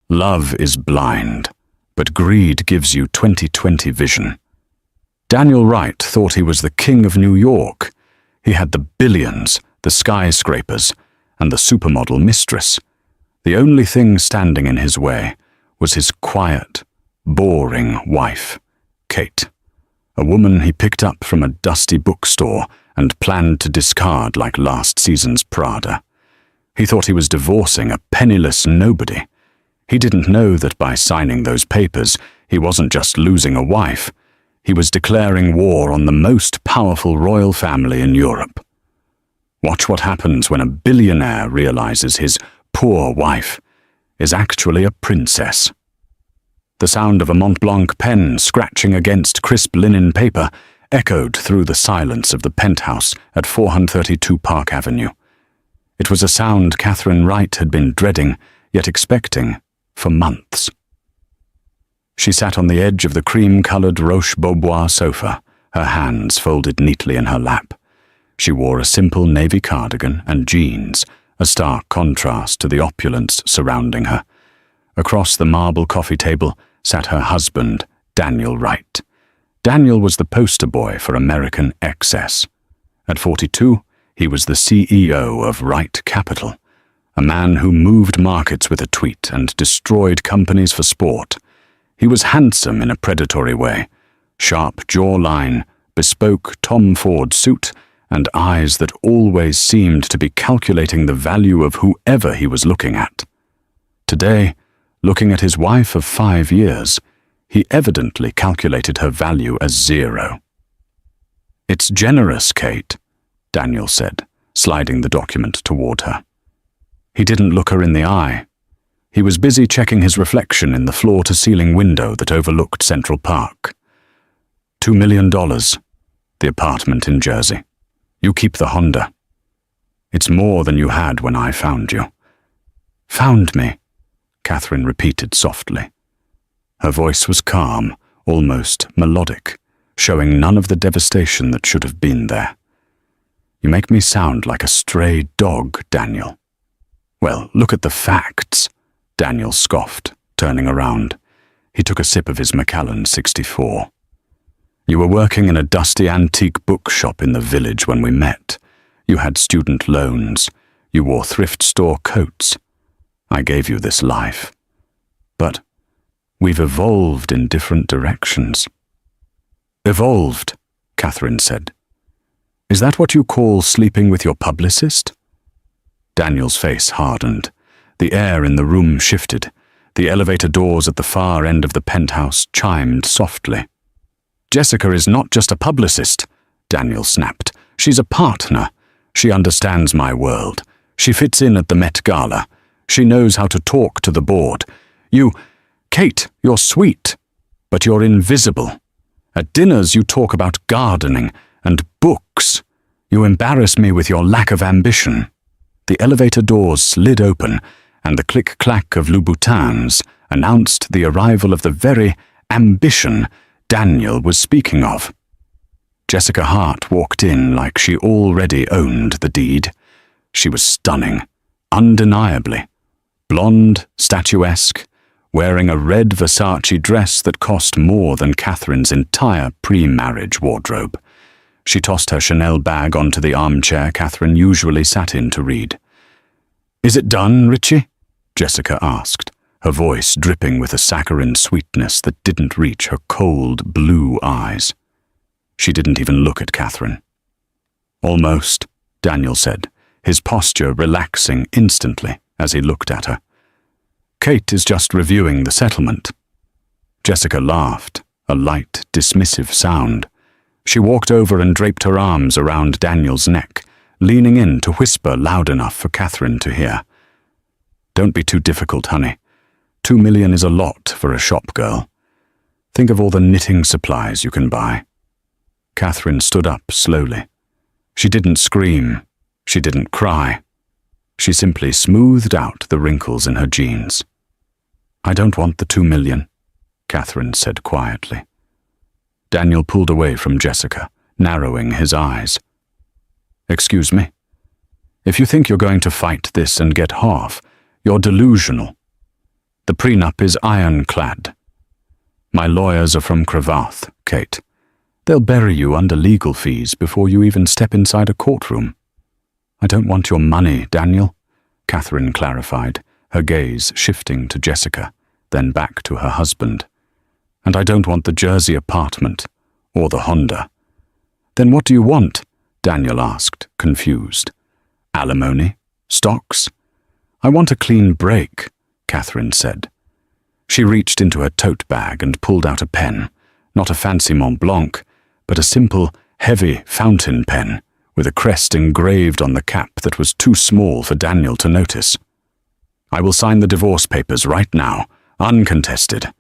Love is blind, but greed gives you 20/20 vision. Daniel Wright thought he was the king of New York. He had the billions, the skyscrapers, and the supermodel Mistress. The only thing standing in his way was his quiet, boring wife, Kate, a woman he picked up from a dusty bookstore and planned to discard like last season's Prada. He thought he was divorcing a penniless nobody. He didn't know that by signing those papers, he wasn't just losing a wife. He was declaring war on the most powerful royal family in Europe. Watch what happens when a billionaire realizes his poor wife is actually a princess. The sound of a Mont Blanc pen scratching against crisp linen paper echoed through the silence of the penthouse at 432 Park Avenue. It was a sound Catherine Wright had been dreading, yet expecting, for months. She sat on the edge of the cream-colored Roche-Beaubois sofa, her hands folded neatly in her lap. She wore a simple navy cardigan and jeans, a stark contrast to the opulence surrounding her. Across the marble coffee table sat her husband, Daniel Wright. Daniel was the poster boy for American excess. At 42, he was the CEO of Wright Capital, a man who moved markets with a tweet and destroyed companies for sport. He was handsome in a predatory way, sharp jawline, bespoke Tom Ford suit, and eyes that always seemed to be calculating the value of whoever he was looking at. Today, looking at his wife of 5 years, he evidently calculated her value as 0. "It's generous, Kate," Daniel said, sliding the document toward her. He didn't look her in the eye. He was busy checking his reflection in the floor-to-ceiling window that overlooked Central Park. $2 million, the apartment in Jersey. You keep the Honda. It's more than you had when I found you. "Found me," Catherine repeated softly. Her voice was calm, almost melodic, showing none of the devastation that should have been there. "You make me sound like a stray dog, Daniel." "Well, look at the facts," Daniel scoffed, turning around. He took a sip of his Macallan 64. "You were working in a dusty antique bookshop in the village when we met. You had student loans. You wore thrift store coats. I gave you this life. But we've evolved in different directions." "Evolved," Catherine said. "Is that what you call sleeping with your publicist?" Daniel's face hardened. The air in the room shifted. The elevator doors at the far end of the penthouse chimed softly. "Jessica is not just a publicist," Daniel snapped. "She's a partner. She understands my world. She fits in at the Met Gala. She knows how to talk to the board. Kate, you're sweet, but you're invisible. At dinners you talk about gardening and books. You embarrass me with your lack of ambition." The elevator doors slid open, and the click-clack of Louboutins announced the arrival of the very ambition Daniel was speaking of. Jessica Hart walked in like she already owned the deed. She was stunning, undeniably. Blonde, statuesque, wearing a red Versace dress that cost more than Catherine's entire pre-marriage wardrobe. She tossed her Chanel bag onto the armchair Catherine usually sat in to read. "Is it done, Richie?" Jessica asked, her voice dripping with a saccharine sweetness that didn't reach her cold, blue eyes. She didn't even look at Catherine. "Almost," Daniel said, his posture relaxing instantly as he looked at her. "Kate is just reviewing the settlement." Jessica laughed, a light, dismissive sound. She walked over and draped her arms around Daniel's neck, leaning in to whisper loud enough for Catherine to hear. "Don't be too difficult, honey. $2 million is a lot for a shop girl. Think of all the knitting supplies you can buy." Catherine stood up slowly. She didn't scream. She didn't cry. She simply smoothed out the wrinkles in her jeans. "I don't want the $2 million, Catherine said quietly. Daniel pulled away from Jessica, narrowing his eyes. "Excuse me? If you think you're going to fight this and get half, you're delusional." The prenup is ironclad. My lawyers are from Cravath, Kate. They'll bury you under legal fees before you even step inside a courtroom. I don't want your money, Daniel, Catherine clarified, her gaze shifting to Jessica, then back to her husband. And I don't want the Jersey apartment, or the Honda. Then what do you want? Daniel asked, confused. Alimony? Stocks? I want a clean break, Catherine said. She reached into her tote bag and pulled out a pen, not a fancy Mont Blanc, but a simple, heavy fountain pen with a crest engraved on the cap that was too small for Daniel to notice. I will sign the divorce papers right now, uncontested.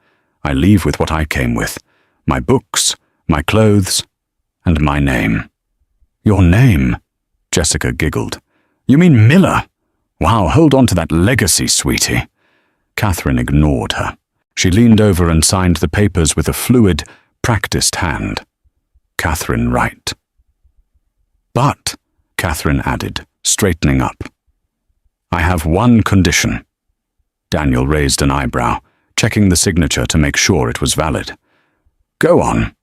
I leave with what I came with, my books, my clothes, and my name. Your name? Jessica giggled. You mean Miller? Wow, hold on to that legacy, sweetie. Catherine ignored her. She leaned over and signed the papers with a fluid, practiced hand. Catherine Wright. But, Catherine added, straightening up, I have one condition. Daniel raised an eyebrow, checking the signature to make sure it was valid. Go on.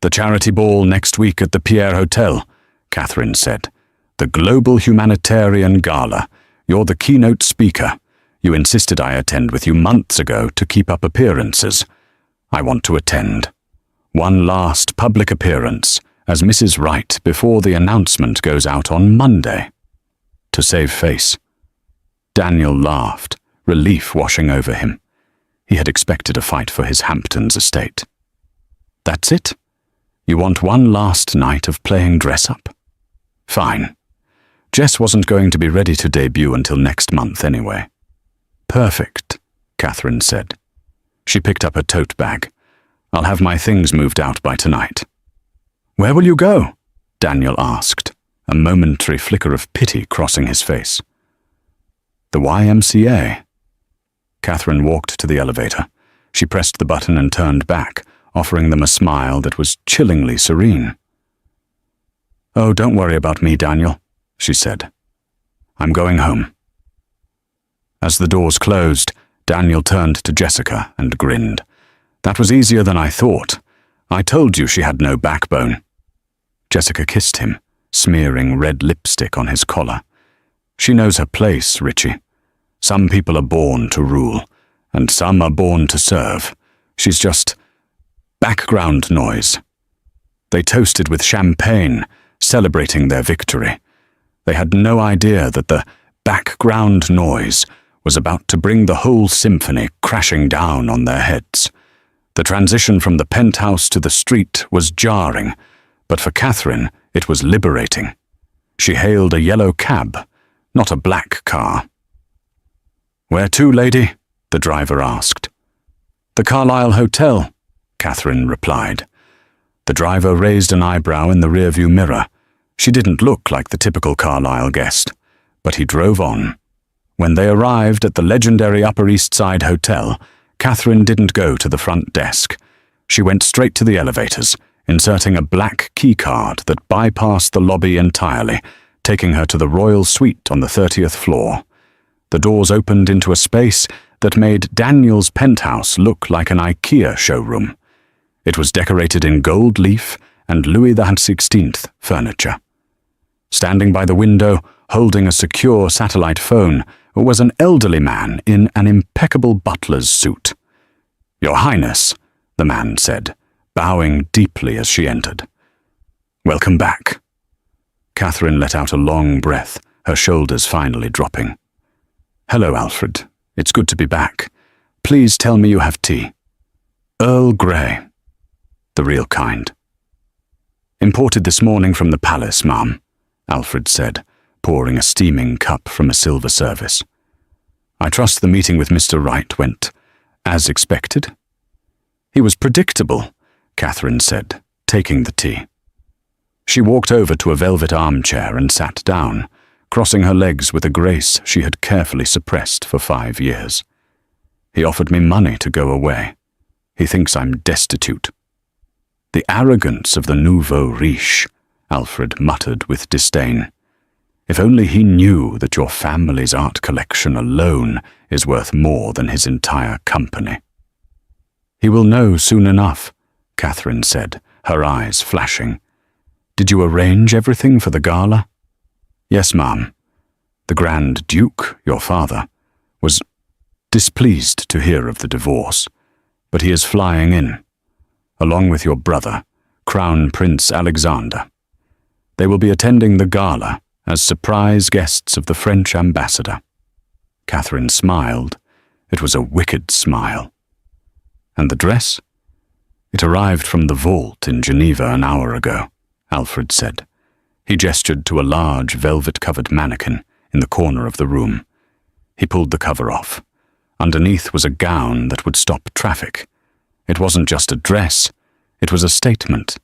The charity ball next week at the Pierre Hotel, Catherine said. The Global Humanitarian Gala. You're the keynote speaker. You insisted I attend with you months ago to keep up appearances. I want to attend. One last public appearance as Mrs. Wright before the announcement goes out on Monday. To save face. Daniel laughed, relief washing over him. He had expected a fight for his Hamptons estate. That's it? You want one last night of playing dress-up? Fine. Jess wasn't going to be ready to debut until next month anyway. Perfect, Catherine said. She picked up her tote bag. I'll have my things moved out by tonight. Where will you go? Daniel asked, a momentary flicker of pity crossing his face. The YMCA. Catherine walked to the elevator. She pressed the button and turned back, offering them a smile that was chillingly serene. Oh, don't worry about me, Daniel, she said. I'm going home. As the doors closed, Daniel turned to Jessica and grinned. That was easier than I thought. I told you she had no backbone. Jessica kissed him, smearing red lipstick on his collar. She knows her place, Richie. Some people are born to rule, and some are born to serve. She's just background noise. They toasted with champagne, celebrating their victory. They had no idea that the background noise was about to bring the whole symphony crashing down on their heads. The transition from the penthouse to the street was jarring, but for Catherine it was liberating. She hailed a yellow cab, not a black car. Where to, lady? The driver asked. The Carlisle Hotel, Catherine replied. The driver raised an eyebrow in the rearview mirror. She didn't look like the typical Carlisle guest, but he drove on. When they arrived at the legendary Upper East Side Hotel, Catherine didn't go to the front desk. She went straight to the elevators, inserting a black keycard that bypassed the lobby entirely, taking her to the royal suite on the 30th floor. The doors opened into a space that made Daniel's penthouse look like an IKEA showroom. It was decorated in gold leaf and Louis XVI furniture. Standing by the window, holding a secure satellite phone, was an elderly man in an impeccable butler's suit. Your Highness, the man said, bowing deeply as she entered. Welcome back. Catherine let out a long breath, her shoulders finally dropping. Hello, Alfred. It's good to be back. Please tell me you have tea. Earl Grey. The real kind. Imported this morning from the palace, ma'am, Alfred said, pouring a steaming cup from a silver service. I trust the meeting with Mr. Wright went as expected. He was predictable, Catherine said, taking the tea. She walked over to a velvet armchair and sat down, crossing her legs with a grace she had carefully suppressed for 5 years. He offered me money to go away. He thinks I'm destitute. The arrogance of the nouveau riche, Alfred muttered with disdain. If only he knew that your family's art collection alone is worth more than his entire company. He will know soon enough, Catherine said, her eyes flashing. Did you arrange everything for the gala? Yes, ma'am. The Grand Duke, your father, was displeased to hear of the divorce, but he is flying in, along with your brother, Crown Prince Alexander. They will be attending the gala as surprise guests of the French ambassador. Catherine smiled. It was a wicked smile. And the dress? It arrived from the vault in Geneva an hour ago, Alfred said. He gestured to a large velvet-covered mannequin in the corner of the room. He pulled the cover off. Underneath was a gown that would stop traffic. It wasn't just a dress, it was a statement.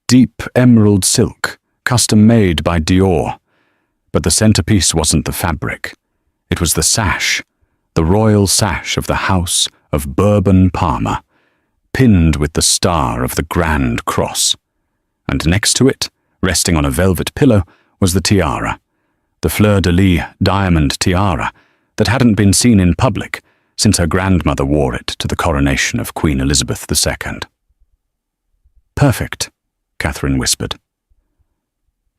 Deep emerald silk, custom-made by Dior. But the centerpiece wasn't the fabric. It was the sash, the royal sash of the House of Bourbon-Parma, pinned with the star of the Grand Cross. And next to it, resting on a velvet pillow, was the tiara, the fleur-de-lis diamond tiara that hadn't been seen in public since her grandmother wore it to the coronation of Queen Elizabeth II. Perfect, Catherine whispered.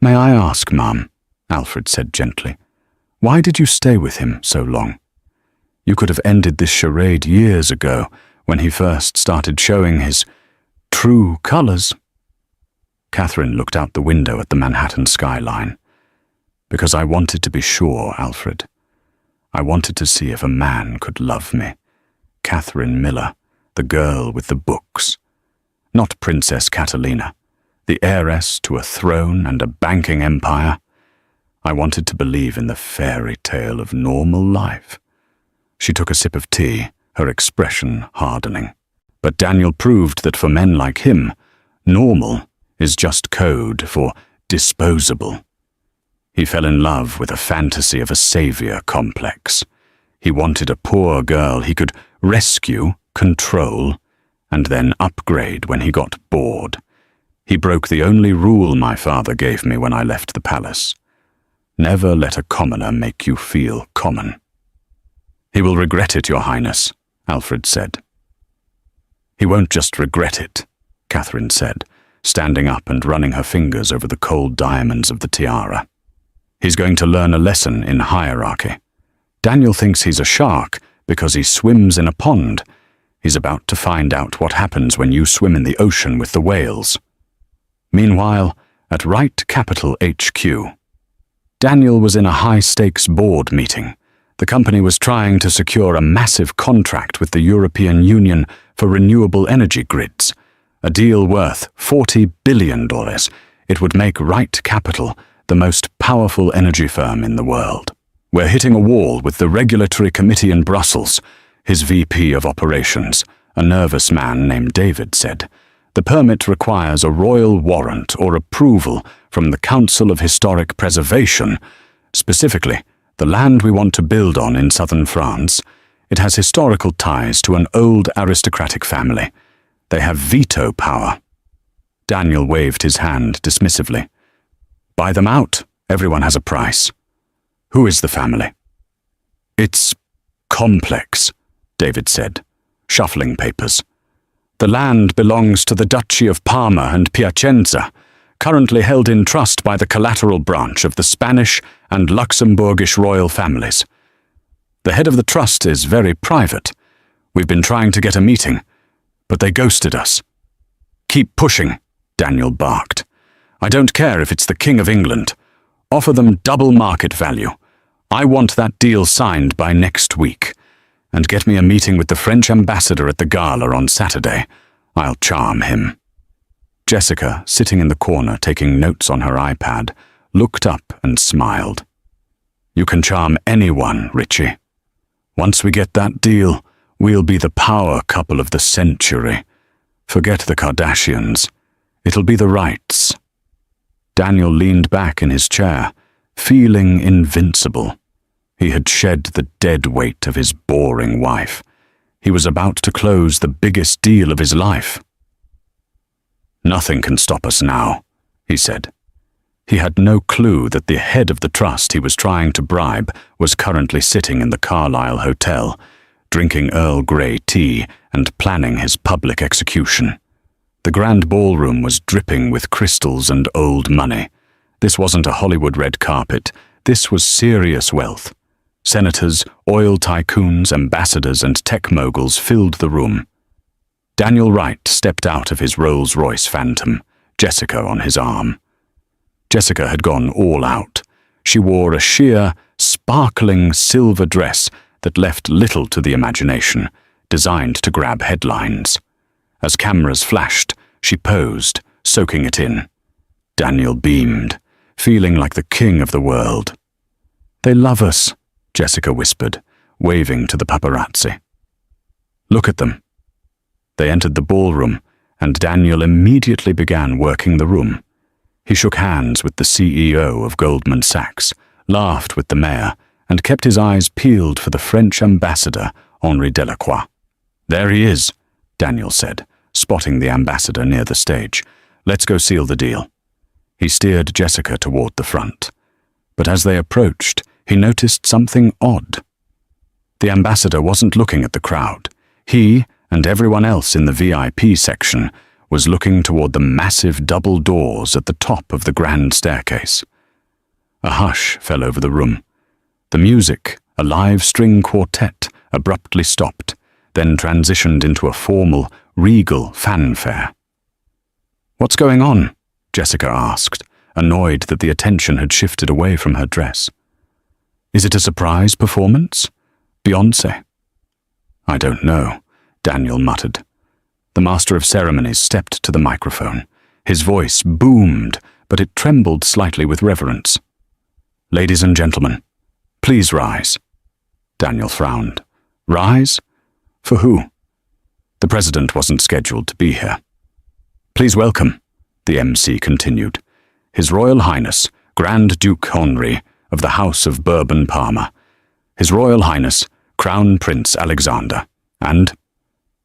May I ask, ma'am, Alfred said gently, why did you stay with him so long? You could have ended this charade years ago when he first started showing his true colors. Catherine looked out the window at the Manhattan skyline. Because I wanted to be sure, Alfred. I wanted to see if a man could love me. Catherine Miller, the girl with the books. Not Princess Catalina, the heiress to a throne and a banking empire. I wanted to believe in the fairy tale of normal life. She took a sip of tea, her expression hardening. But Daniel proved that for men like him, normal is just code for disposable. He fell in love with a fantasy of a savior complex. He wanted a poor girl he could rescue, control, and then upgrade when he got bored. He broke the only rule my father gave me when I left the palace. Never let a commoner make you feel common. He will regret it, Your Highness, Alfred said. He won't just regret it, Catherine said, standing up and running her fingers over the cold diamonds of the tiara. He's going to learn a lesson in hierarchy. Daniel thinks he's a shark because he swims in a pond. He's about to find out what happens when you swim in the ocean with the whales. Meanwhile, at Wright Capital HQ, Daniel was in a high-stakes board meeting. The company was trying to secure a massive contract with the European Union for renewable energy grids, a deal worth $40 billion. It would make Wright Capital the most powerful energy firm in the world. We're hitting a wall with the regulatory committee in Brussels, his VP of operations, a nervous man named David, said. The permit requires a royal warrant or approval from the Council of Historic Preservation. Specifically, the land we want to build on in southern France, it has historical ties to an old aristocratic family. They have veto power. Daniel waved his hand dismissively. Buy them out. Everyone has a price. Who is the family? It's complex, David said, shuffling papers. The land belongs to the Duchy of Parma and Piacenza, currently held in trust by the collateral branch of the Spanish and Luxembourgish royal families. The head of the trust is very private. We've been trying to get a meeting, but they ghosted us. Keep pushing, Daniel barked. I don't care if it's the King of England. Offer them double market value. I want that deal signed by next week. And get me a meeting with the French ambassador at the gala on Saturday. I'll charm him. Jessica, sitting in the corner taking notes on her iPad, looked up and smiled. You can charm anyone, Richie. Once we get that deal, we'll be the power couple of the century. Forget the Kardashians. It'll be the Wrights. Daniel leaned back in his chair, feeling invincible. He had shed the dead weight of his boring wife. He was about to close the biggest deal of his life. Nothing can stop us now, he said. He had no clue that the head of the trust he was trying to bribe was currently sitting in the Carlisle Hotel, drinking Earl Grey tea and planning his public execution. The grand ballroom was dripping with crystals and old money. This wasn't a Hollywood red carpet. This was serious wealth. Senators, oil tycoons, ambassadors, and tech moguls filled the room. Daniel Wright stepped out of his Rolls-Royce Phantom, Jessica on his arm. Jessica had gone all out. She wore a sheer, sparkling silver dress that left little to the imagination, designed to grab headlines. As cameras flashed, she posed, soaking it in. Daniel beamed, feeling like the king of the world. "They love us," Jessica whispered, waving to the paparazzi. "Look at them." They entered the ballroom, and Daniel immediately began working the room. He shook hands with the CEO of Goldman Sachs, laughed with the mayor, and kept his eyes peeled for the French ambassador, Henri Delacroix. "There he is," Daniel said, spotting the ambassador near the stage. "Let's go seal the deal." He steered Jessica toward the front. But as they approached, he noticed something odd. The ambassador wasn't looking at the crowd. He, and everyone else in the VIP section, was looking toward the massive double doors at the top of the grand staircase. A hush fell over the room. The music, a live string quartet, abruptly stopped, then transitioned into a formal, regal fanfare. "What's going on?" Jessica asked, annoyed that the attention had shifted away from her dress. "Is it a surprise performance? Beyoncé?" "I don't know," Daniel muttered. The master of ceremonies stepped to the microphone. His voice boomed, but it trembled slightly with reverence. "Ladies and gentlemen, please rise." Daniel frowned. "Rise? For who?" The president wasn't scheduled to be here. "Please welcome," the MC continued, "His Royal Highness, Grand Duke Henri of the House of Bourbon-Parma, His Royal Highness, Crown Prince Alexander, and..."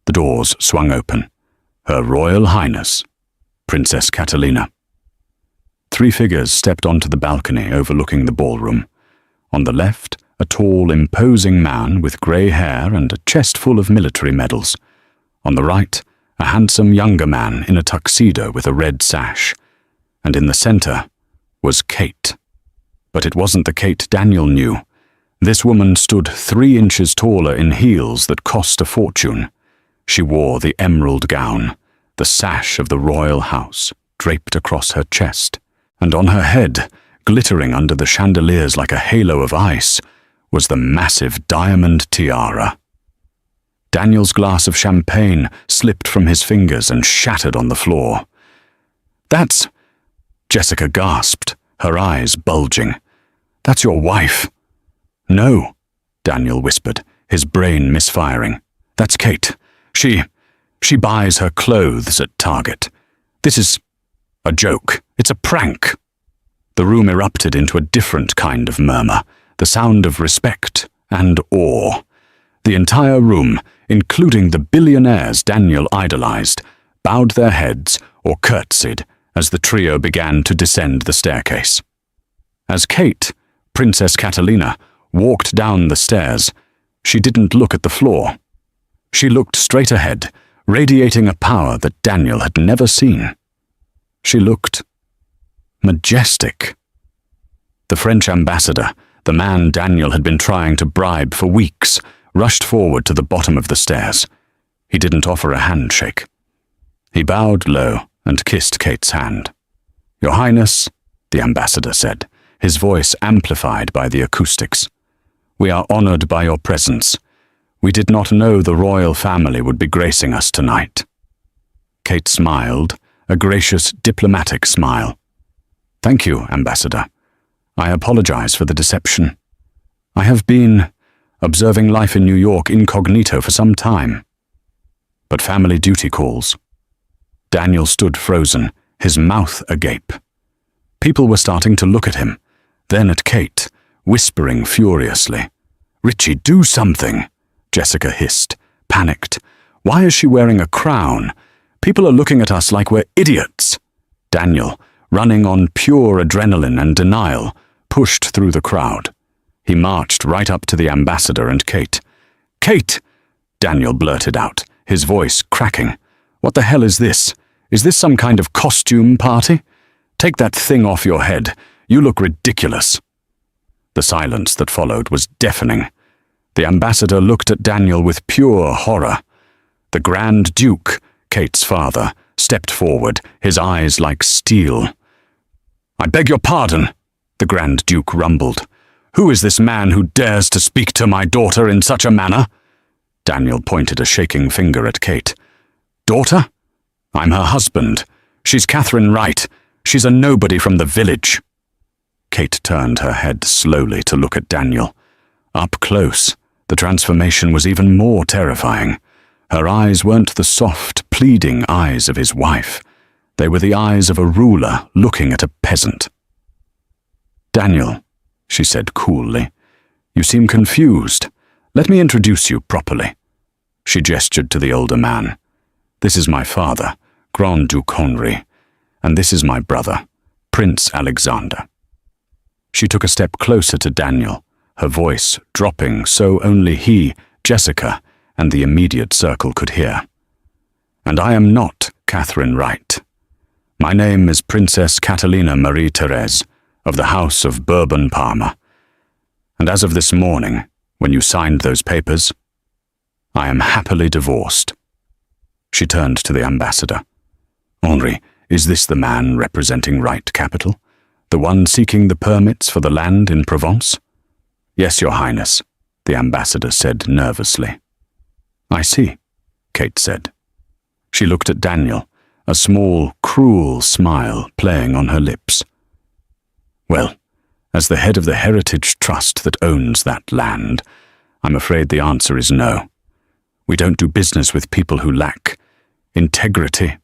The doors swung open. "Her Royal Highness, Princess Catalina." 3 figures stepped onto the balcony overlooking the ballroom. On the left, a tall, imposing man with grey hair and a chest full of military medals. On the right, a handsome younger man in a tuxedo with a red sash. And in the center was Kate. But it wasn't the Kate Daniel knew. This woman stood 3 inches taller in heels that cost a fortune. She wore the emerald gown, the sash of the royal house, draped across her chest, and on her head, glittering under the chandeliers like a halo of ice, was the massive diamond tiara. Daniel's glass of champagne slipped from his fingers and shattered on the floor. "That's..." Jessica gasped, her eyes bulging. "That's your wife." "No," Daniel whispered, his brain misfiring. "That's Kate. She buys her clothes at Target. This is a joke. It's a prank." The room erupted into a different kind of murmur, the sound of respect and awe. The entire room, including the billionaires Daniel idolized, bowed their heads or curtsied as the trio began to descend the staircase. As Kate, Princess Catalina, walked down the stairs, she didn't look at the floor. She looked straight ahead, radiating a power that Daniel had never seen. She looked majestic. The French ambassador, the man Daniel had been trying to bribe for weeks, rushed forward to the bottom of the stairs. He didn't offer a handshake. He bowed low and kissed Kate's hand. "Your Highness," the ambassador said, his voice amplified by the acoustics, "we are honored by your presence. We did not know the royal family would be gracing us tonight." Kate smiled, a gracious, diplomatic smile. "Thank you, Ambassador. I apologize for the deception. I have been observing life in New York incognito for some time. But family duty calls." Daniel stood frozen, his mouth agape. People were starting to look at him, then at Kate, whispering furiously. "Richie, do something!" Jessica hissed, panicked. "Why is she wearing a crown? People are looking at us like we're idiots." Daniel, running on pure adrenaline and denial, pushed through the crowd. He marched right up to the ambassador and Kate. "Kate!" Daniel blurted out, his voice cracking. "What the hell is this? Is this some kind of costume party? Take that thing off your head. You look ridiculous." The silence that followed was deafening. The ambassador looked at Daniel with pure horror. The Grand Duke, Kate's father, stepped forward, his eyes like steel. "I beg your pardon," the Grand Duke rumbled. "Who is this man who dares to speak to my daughter in such a manner?" Daniel pointed a shaking finger at Kate. "Daughter? I'm her husband. She's Catherine Wright. She's a nobody from the village." Kate turned her head slowly to look at Daniel. Up close, the transformation was even more terrifying. Her eyes weren't the soft, pleading eyes of his wife. They were the eyes of a ruler looking at a peasant. "Daniel," she said coolly, "you seem confused. Let me introduce you properly." She gestured to the older man. "This is my father, Grand Duke Henri, and this is my brother, Prince Alexander." She took a step closer to Daniel, her voice dropping so only he, Jessica, and the immediate circle could hear. "And I am not Catherine Wright. My name is Princess Catalina Marie-Therese of the House of Bourbon-Parma. And as of this morning, when you signed those papers, I am happily divorced." She turned to the ambassador. "Henri, is this the man representing Wright Capital? The one seeking the permits for the land in Provence?" "Yes, Your Highness," the ambassador said nervously. "I see," Kate said. She looked at Daniel, a small, cruel smile playing on her lips. "Well, as the head of the Heritage Trust that owns that land, I'm afraid the answer is no. We don't do business with people who lack integrity."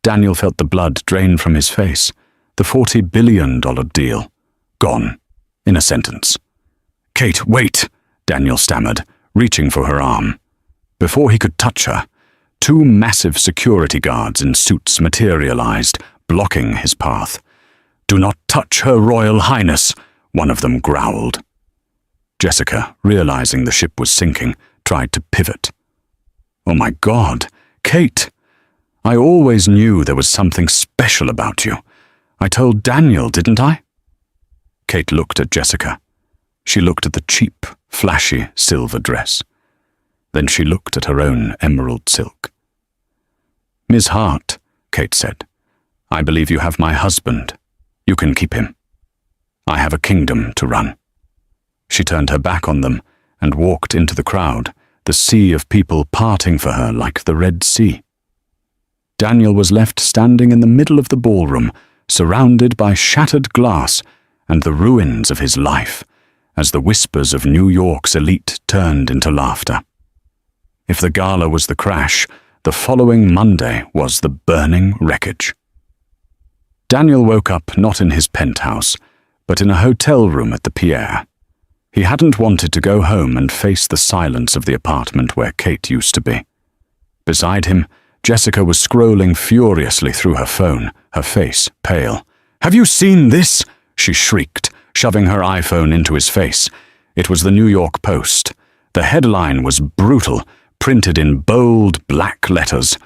Daniel felt the blood drain from his face. The $40 billion deal, gone, in a sentence. "Kate, wait," Daniel stammered, reaching for her arm. Before he could touch her, two massive security guards in suits materialized, blocking his path. "Do not touch Her Royal Highness," one of them growled. Jessica, realizing the ship was sinking, tried to pivot. "Oh my God, Kate! I always knew there was something special about you. I told Daniel, didn't I?" Kate looked at Jessica. She looked at the cheap, flashy silver dress. Then she looked at her own emerald silk. "Ms. Hart," Kate said, "I believe you have my husband. You can keep him. I have a kingdom to run." She turned her back on them and walked into the crowd, the sea of people parting for her like the Red Sea. Daniel was left standing in the middle of the ballroom, surrounded by shattered glass and the ruins of his life, as the whispers of New York's elite turned into laughter. If the gala was the crash, the following Monday was the burning wreckage. Daniel woke up not in his penthouse, but in a hotel room at the Pierre. He hadn't wanted to go home and face the silence of the apartment where Kate used to be. Beside him, Jessica was scrolling furiously through her phone, her face pale. "Have you seen this?" she shrieked, shoving her iPhone into his face. It was the New York Post. The headline was brutal, printed in bold black letters.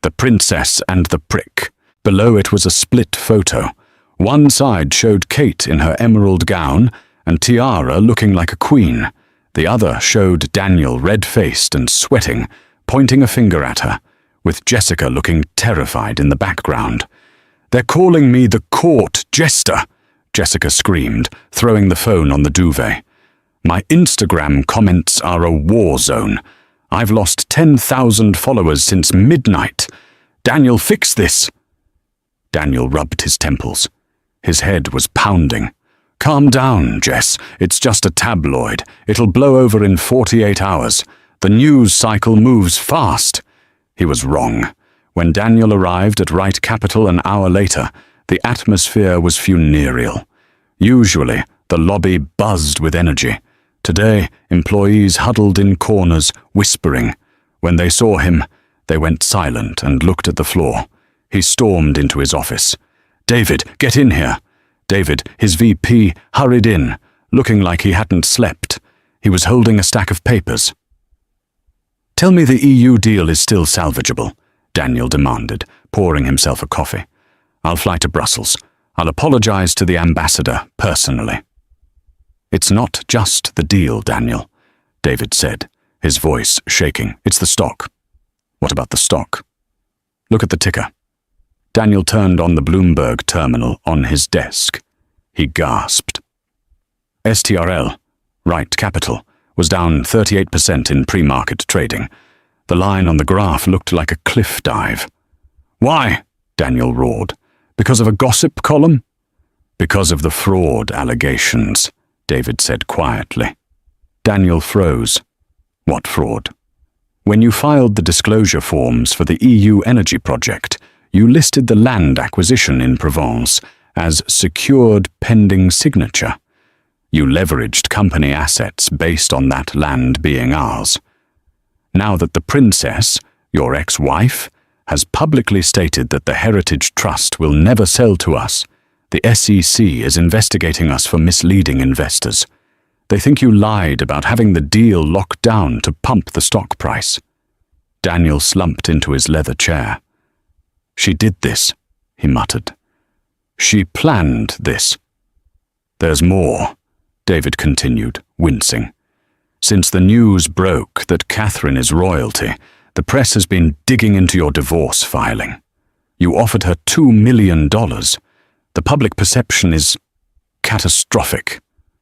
"The Princess and the Prick." Below it was a split photo. One side showed Kate in her emerald gown and tiara looking like a queen. The other showed Daniel red-faced and sweating, pointing a finger at her, with Jessica looking terrified in the background. "They're calling me the court jester," Jessica screamed, throwing the phone on the duvet. "My Instagram comments are a war zone. I've lost 10,000 followers since midnight. Daniel, fix this." Daniel rubbed his temples. His head was pounding. "Calm down, Jess. It's just a tabloid. It'll blow over in 48 hours. The news cycle moves fast." He was wrong. When Daniel arrived at Wright Capital an hour later, the atmosphere was funereal. Usually, the lobby buzzed with energy. Today, employees huddled in corners, whispering. When they saw him, they went silent and looked at the floor. He stormed into his office. David, get in here. David, his VP, hurried in, looking like he hadn't slept. He was holding a stack of papers. Tell me the EU deal is still salvageable, Daniel demanded, pouring himself a coffee. I'll fly to Brussels. I'll apologize to the ambassador personally. It's not just the deal, Daniel, David said, his voice shaking. It's the stock. What about the stock? Look at the ticker. Daniel turned on the Bloomberg terminal on his desk. He gasped. STRL, Right Capital, was down 38% in pre-market trading. The line on the graph looked like a cliff dive. Why? Daniel roared. Because of a gossip column? Because of the fraud allegations, David said quietly. Daniel froze. What fraud? When you filed the disclosure forms for the EU energy project, you listed the land acquisition in Provence as secured pending signature. You leveraged company assets based on that land being ours. Now that the Princess, your ex-wife, has publicly stated that the Heritage Trust will never sell to us, the SEC is investigating us for misleading investors. They think you lied about having the deal locked down to pump the stock price. Daniel slumped into his leather chair. She did this, he muttered. She planned this. There's more, David continued, wincing. Since the news broke that Catherine is royalty, the press has been digging into your divorce filing. You offered her $2 million. The public perception is catastrophic.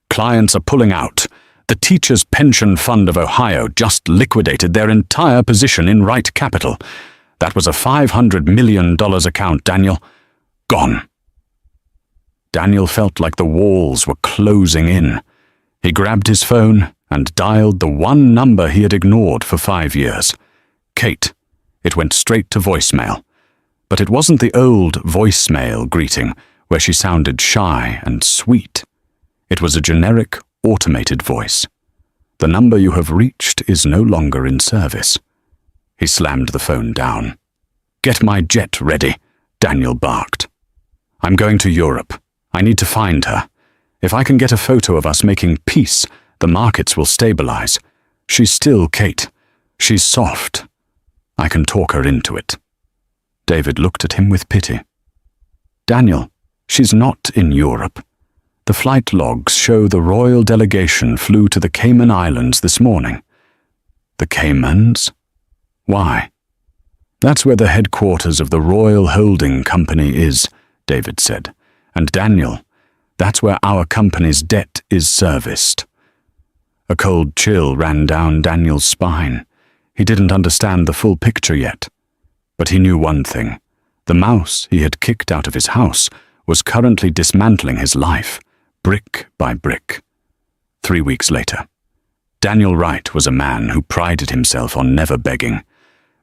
Clients are pulling out. The Teachers' Pension Fund of Ohio just liquidated their entire position in Right Capital. That was a $500 million account, Daniel. Gone. Daniel felt like the walls were closing in. He grabbed his phone and dialed the one number he had ignored for 5 years. Kate. It went straight to voicemail. But it wasn't the old voicemail greeting where she sounded shy and sweet. It was a generic, automated voice. The number you have reached is no longer in service. He slammed the phone down. Get my jet ready, Daniel barked. I'm going to Europe. I need to find her. If I can get a photo of us making peace, the markets will stabilize. She's still Kate. She's soft. I can talk her into it. David looked at him with pity. Daniel, she's not in Europe. The flight logs show the royal delegation flew to the Cayman Islands this morning. The Caymans? Why? That's where the headquarters of the Royal Holding Company is, David said. And Daniel, that's where our company's debt is serviced. A cold chill ran down Daniel's spine. He didn't understand the full picture yet. But he knew one thing. The mouse he had kicked out of his house was currently dismantling his life, brick by brick. 3 weeks later. Daniel Wright was a man who prided himself on never begging.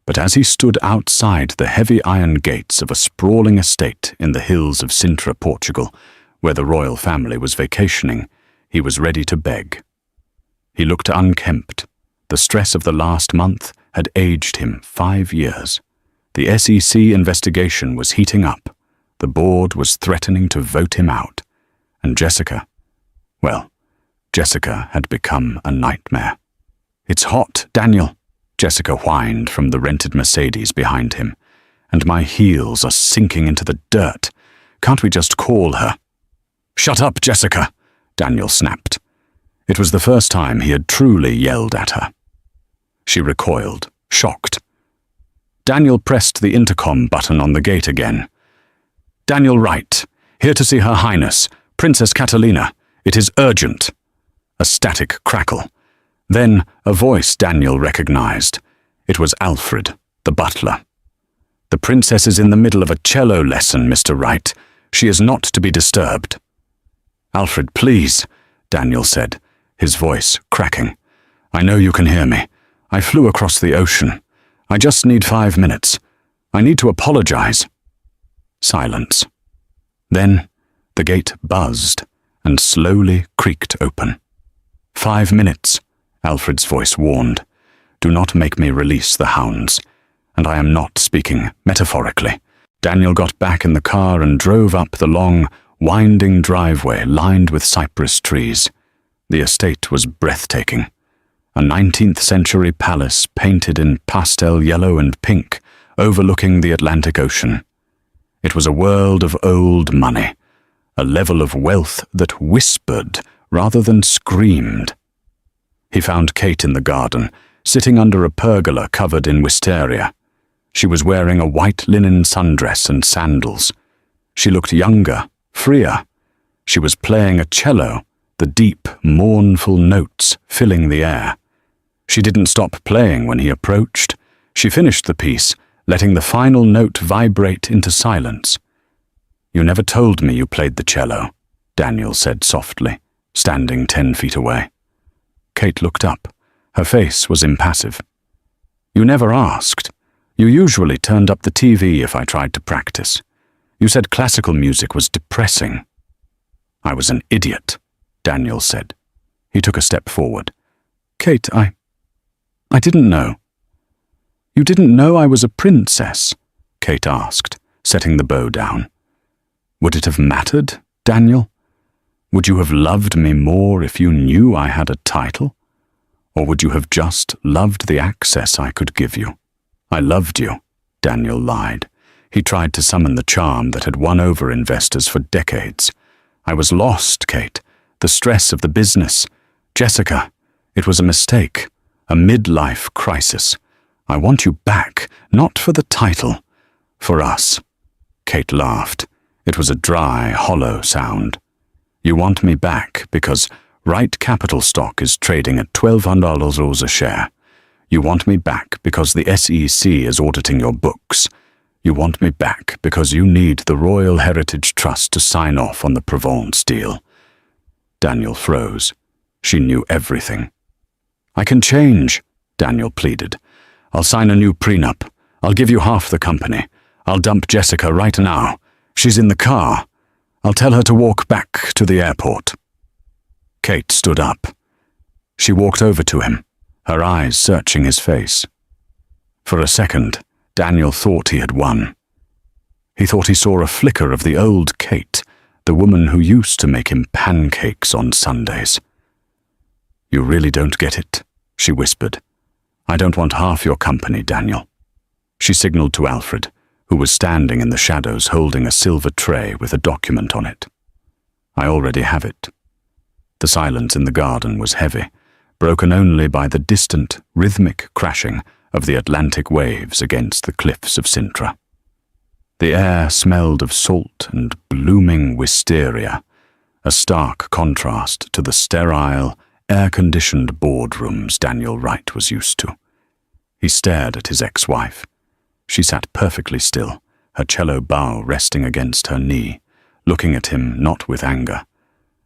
But as he stood outside the heavy iron gates of a sprawling estate in the hills of Sintra, Portugal, where the royal family was vacationing, he was ready to beg. He looked unkempt. The stress of the last month had aged him 5 years. The SEC investigation was heating up. The board was threatening to vote him out. And Jessica, well, Jessica had become a nightmare. It's hot, Daniel, Jessica whined from the rented Mercedes behind him. And my heels are sinking into the dirt. Can't we just call her? Shut up, Jessica, Daniel snapped. It was the first time he had truly yelled at her. She recoiled, shocked. Daniel pressed the intercom button on the gate again. Daniel Wright, here to see Her Highness, Princess Catalina. It is urgent. A static crackle. Then a voice Daniel recognized. It was Alfred, the butler. The princess is in the middle of a cello lesson, Mr. Wright. She is not to be disturbed. Alfred, please, Daniel said, his voice cracking. I know you can hear me. I flew across the ocean. I just need 5 minutes. I need to apologize. Silence. Then the gate buzzed and slowly creaked open. 5 minutes, Alfred's voice warned. Do not make me release the hounds. And I am not speaking metaphorically. Daniel got back in the car and drove up the long, winding driveway lined with cypress trees. The estate was breathtaking. A 19th century palace painted in pastel yellow and pink, overlooking the Atlantic Ocean. It was a world of old money, a level of wealth that whispered rather than screamed. He found Kate in the garden, sitting under a pergola covered in wisteria. She was wearing a white linen sundress and sandals. She looked younger, freer. She was playing a cello, the deep, mournful notes filling the air. She didn't stop playing when he approached. She finished the piece, letting the final note vibrate into silence. "You never told me you played the cello," Daniel said softly, standing 10 feet away. Kate looked up. Her face was impassive. "You never asked. You usually turned up the TV if I tried to practice. You said classical music was depressing." "I was an idiot," Daniel said. He took a step forward. "Kate, I didn't know." "You didn't know I was a princess?" Kate asked, setting the bow down. "Would it have mattered, Daniel? Would you have loved me more if you knew I had a title? Or would you have just loved the access I could give you?" "I loved you," Daniel lied. He tried to summon the charm that had won over investors for decades. "I was lost, Kate. The stress of the business. Jessica, it was a mistake, a midlife crisis. I want you back, not for the title, for us." Kate laughed. It was a dry, hollow sound. "You want me back because Right Capital stock is trading at $1,200 a share. You want me back because the SEC is auditing your books. You want me back because you need the Royal Heritage Trust to sign off on the Provence deal." Daniel froze. She knew everything. "I can change," Daniel pleaded. "I'll sign a new prenup. I'll give you half the company. I'll dump Jessica right now. She's in the car. I'll tell her to walk back to the airport." Kate stood up. She walked over to him, her eyes searching his face. For a second, Daniel thought he had won. He thought he saw a flicker of the old Kate, the woman who used to make him pancakes on Sundays. "You really don't get it," she whispered. "I don't want half your company, Daniel." She signaled to Alfred, who was standing in the shadows holding a silver tray with a document on it. "I already have it." The silence in the garden was heavy, broken only by the distant, rhythmic crashing of the Atlantic waves against the cliffs of Sintra. The air smelled of salt and blooming wisteria, a stark contrast to the sterile, air-conditioned boardrooms Daniel Wright was used to. He stared at his ex-wife. She sat perfectly still, her cello bow resting against her knee, looking at him not with anger,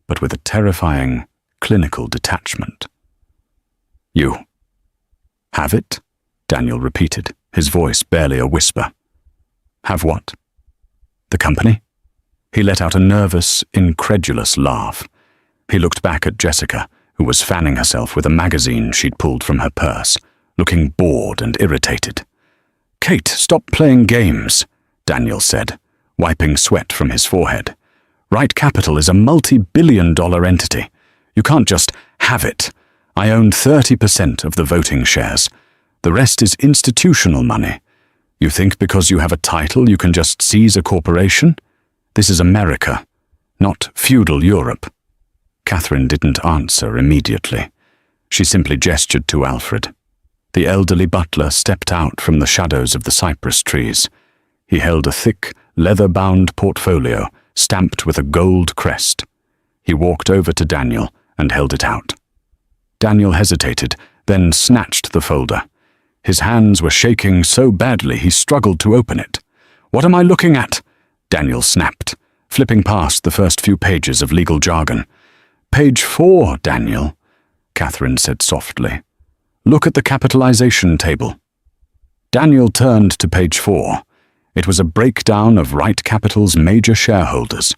but with a terrifying, clinical detachment. "You have it?" Daniel repeated, his voice barely a whisper. "Have what?" "The company?" He let out a nervous, incredulous laugh. He looked back at Jessica, who was fanning herself with a magazine she'd pulled from her purse, looking bored and irritated. "Kate, stop playing games," Daniel said, wiping sweat from his forehead. "Right Capital is a multi-billion-dollar entity. You can't just have it. I own 30% of the voting shares. The rest is institutional money. You think because you have a title you can just seize a corporation? This is America, not feudal Europe." Catherine didn't answer immediately. She simply gestured to Alfred. The elderly butler stepped out from the shadows of the cypress trees. He held a thick, leather-bound portfolio stamped with a gold crest. He walked over to Daniel and held it out. Daniel hesitated, then snatched the folder. His hands were shaking so badly he struggled to open it. "What am I looking at?" Daniel snapped, flipping past the first few pages of legal jargon. "Page 4, Daniel," Catherine said softly. "Look at the capitalization table." Daniel turned to page 4. It was a breakdown of Right Capital's major shareholders.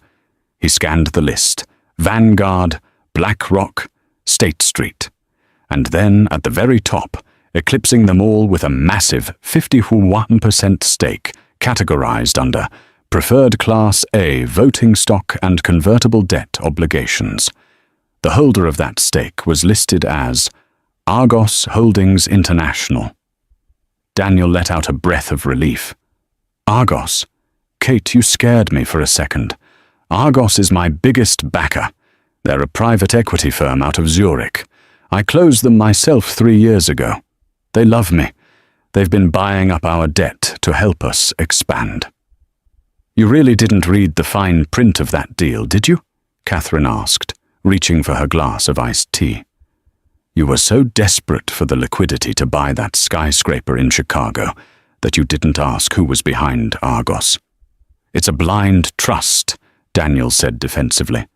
He scanned the list: Vanguard, BlackRock, State Street. And then, at the very top, eclipsing them all with a massive 51% stake, categorized under Preferred Class A voting stock and convertible debt obligations. The holder of that stake was listed as Argos Holdings International. Daniel let out a breath of relief. Argos? Kate, you scared me for a second. Argos is my biggest backer. They're a private equity firm out of Zurich. I closed them myself 3 years ago. They love me. They've been buying up our debt to help us expand. You really didn't read the fine print of that deal, did you? Catherine asked, reaching for her glass of iced tea. You were so desperate for the liquidity to buy that skyscraper in Chicago that you didn't ask who was behind Argos. It's a blind trust, Daniel said defensively.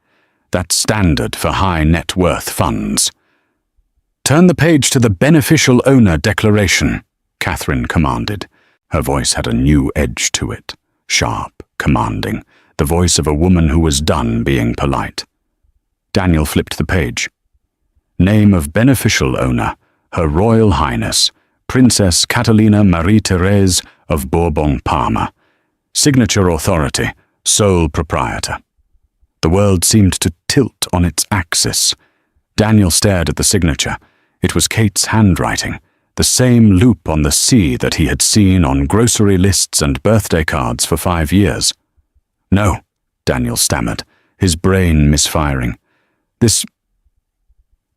That's standard for high net worth funds. Turn the page to the beneficial owner declaration, Catherine commanded. Her voice had a new edge to it, sharp, commanding, the voice of a woman who was done being polite. Daniel flipped the page. Name of beneficial owner, Her Royal Highness, Princess Catalina Marie-Thérèse of Bourbon-Parma. Signature authority, sole proprietor. The world seemed to tilt on its axis. Daniel stared at the signature. It was Kate's handwriting, the same loop on the C that he had seen on grocery lists and birthday cards for 5 years. No, Daniel stammered, his brain misfiring. This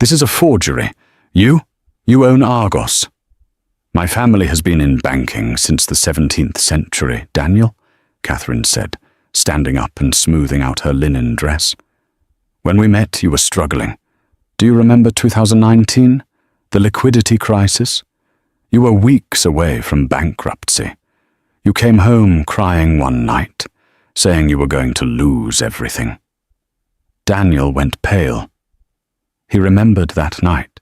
is a forgery. You own Argos. My family has been in banking since the 17th century, Daniel, Catherine said, standing up and smoothing out her linen dress. When we met, you were struggling. Do you remember 2019? The liquidity crisis? You were weeks away from bankruptcy. You came home crying one night, saying you were going to lose everything. Daniel went pale. He remembered that night.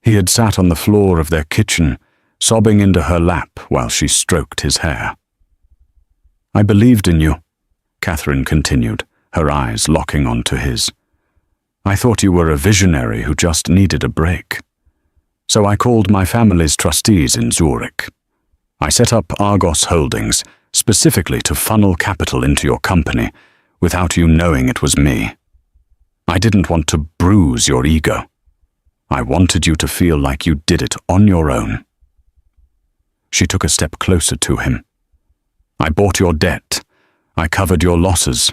He had sat on the floor of their kitchen, sobbing into her lap while she stroked his hair. I believed in you, Catherine continued, her eyes locking onto his. I thought you were a visionary who just needed a break. So I called my family's trustees in Zurich. I set up Argos Holdings specifically to funnel capital into your company without you knowing it was me. I didn't want to bruise your ego. I wanted you to feel like you did it on your own. She took a step closer to him. I bought your debt. I covered your losses.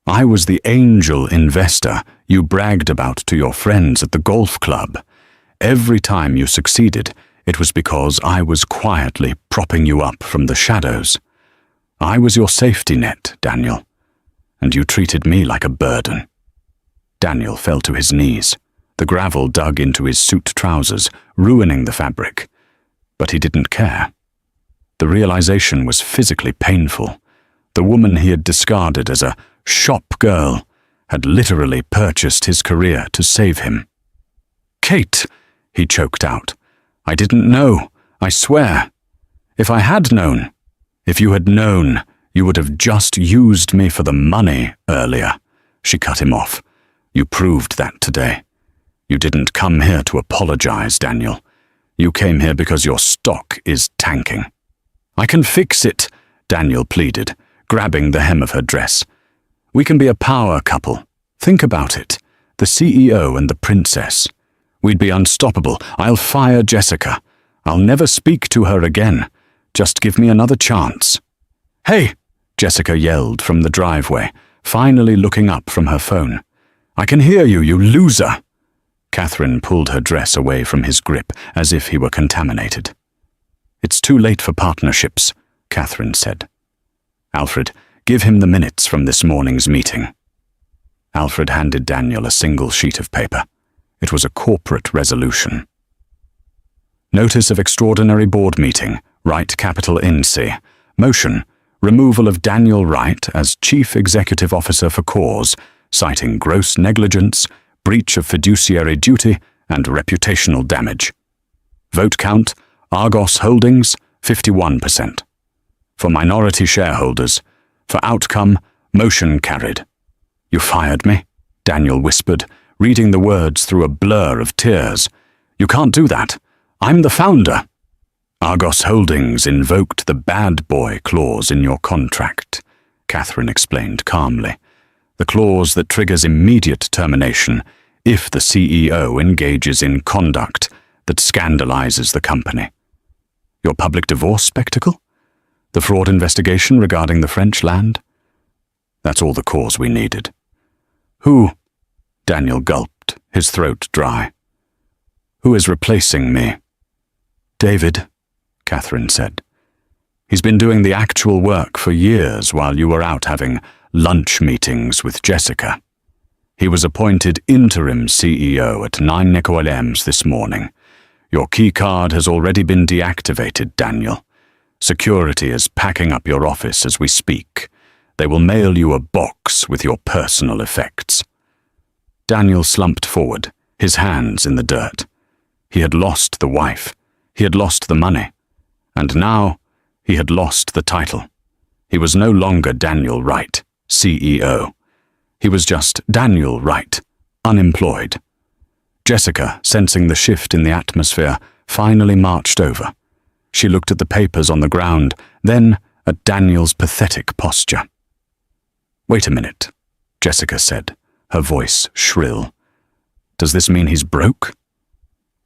I was the angel investor you bragged about to your friends at the golf club. Every time you succeeded, it was because I was quietly propping you up from the shadows. I was your safety net, Daniel, and you treated me like a burden. Daniel fell to his knees. The gravel dug into his suit trousers, ruining the fabric. But he didn't care. The realization was physically painful. The woman he had discarded as a shop girl had literally purchased his career to save him. Kate, he choked out. I didn't know, I swear. If I had known, if you had known, you would have just used me for the money earlier. She cut him off. You proved that today. You didn't come here to apologize, Daniel. You came here because your stock is tanking. I can fix it, Daniel pleaded, grabbing the hem of her dress. We can be a power couple. Think about it. The CEO and the princess. We'd be unstoppable. I'll fire Jessica. I'll never speak to her again. Just give me another chance. Hey, Jessica yelled from the driveway, finally looking up from her phone. I can hear you, you loser. Catherine pulled her dress away from his grip as if he were contaminated. It's too late for partnerships, Catherine said. Alfred, give him the minutes from this morning's meeting. Alfred handed Daniel a single sheet of paper. It was a corporate resolution. Notice of extraordinary board meeting, Wright Capital Inc. Motion, removal of Daniel Wright as Chief Executive Officer for cause, citing gross negligence, breach of fiduciary duty, and reputational damage. Vote count, Argos Holdings, 51%. For minority shareholders, for outcome, motion carried. You fired me, Daniel whispered, reading the words through a blur of tears. You can't do that. I'm the founder. Argos Holdings invoked the bad boy clause in your contract, Catherine explained calmly. The clause that triggers immediate termination if the CEO engages in conduct that scandalizes the company. Your public divorce spectacle? The fraud investigation regarding the French land? That's all the cause we needed. Who? Daniel gulped, his throat dry. Who is replacing me? David, Catherine said. He's been doing the actual work for years while you were out having lunch meetings with Jessica. He was appointed interim CEO at 9 Nicolems this morning. Your key card has already been deactivated, Daniel. Security is packing up your office as we speak. They will mail you a box with your personal effects. Daniel slumped forward, his hands in the dirt. He had lost the wife. He had lost the money. And now he had lost the title. He was no longer Daniel Wright, CEO. He was just Daniel Wright, unemployed. Jessica, sensing the shift in the atmosphere, finally marched over. She looked at the papers on the ground, then at Daniel's pathetic posture. Wait a minute, Jessica said, her voice shrill. Does this mean he's broke?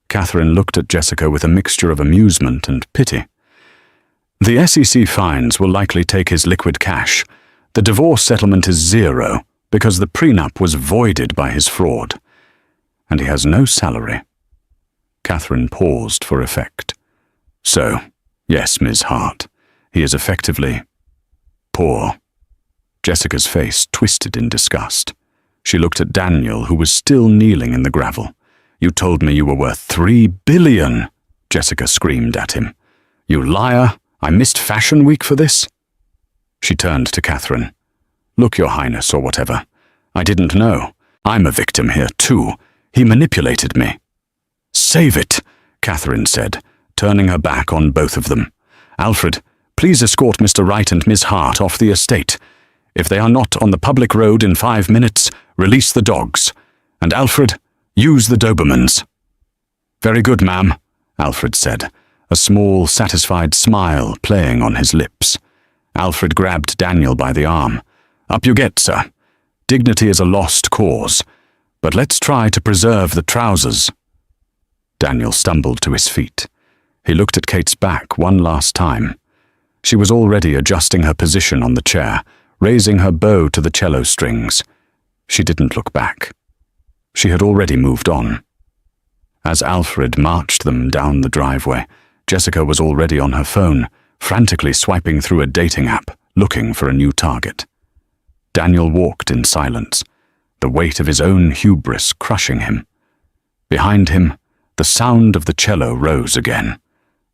Catherine looked at Jessica with a mixture of amusement and pity. The SEC fines will likely take his liquid cash. The divorce settlement is zero because the prenup was voided by his fraud. And he has no salary. Catherine paused for effect. So, yes, Ms. Hart, he is effectively poor. Jessica's face twisted in disgust. She looked at Daniel, who was still kneeling in the gravel. You told me you were worth $3 billion, Jessica screamed at him. You liar! I missed Fashion Week for this? She turned to Catherine. Look, Your Highness, or whatever. I didn't know. I'm a victim here, too. He manipulated me. Save it, Catherine said, turning her back on both of them. Alfred, please escort Mr. Wright and Miss Hart off the estate. If they are not on the public road in 5 minutes, release the dogs. And Alfred, use the Dobermans. Very good, ma'am, Alfred said, a small, satisfied smile playing on his lips. Alfred grabbed Daniel by the arm. Up you get, sir. Dignity is a lost cause, but let's try to preserve the trousers. Daniel stumbled to his feet. He looked at Kate's back one last time. She was already adjusting her position on the chair, raising her bow to the cello strings. She didn't look back. She had already moved on. As Alfred marched them down the driveway, Jessica was already on her phone, frantically swiping through a dating app, looking for a new target. Daniel walked in silence, the weight of his own hubris crushing him. Behind him, the sound of the cello rose again,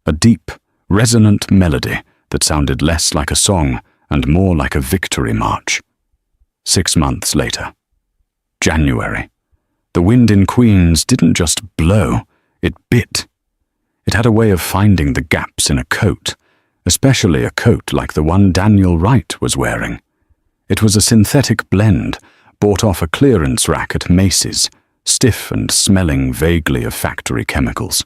a deep, resonant melody that sounded less like a song and more like a victory march. 6 months later. January. The wind in Queens didn't just blow, it bit. It had a way of finding the gaps in a coat, especially a coat like the one Daniel Wright was wearing. It was a synthetic blend, bought off a clearance rack at Macy's, stiff and smelling vaguely of factory chemicals.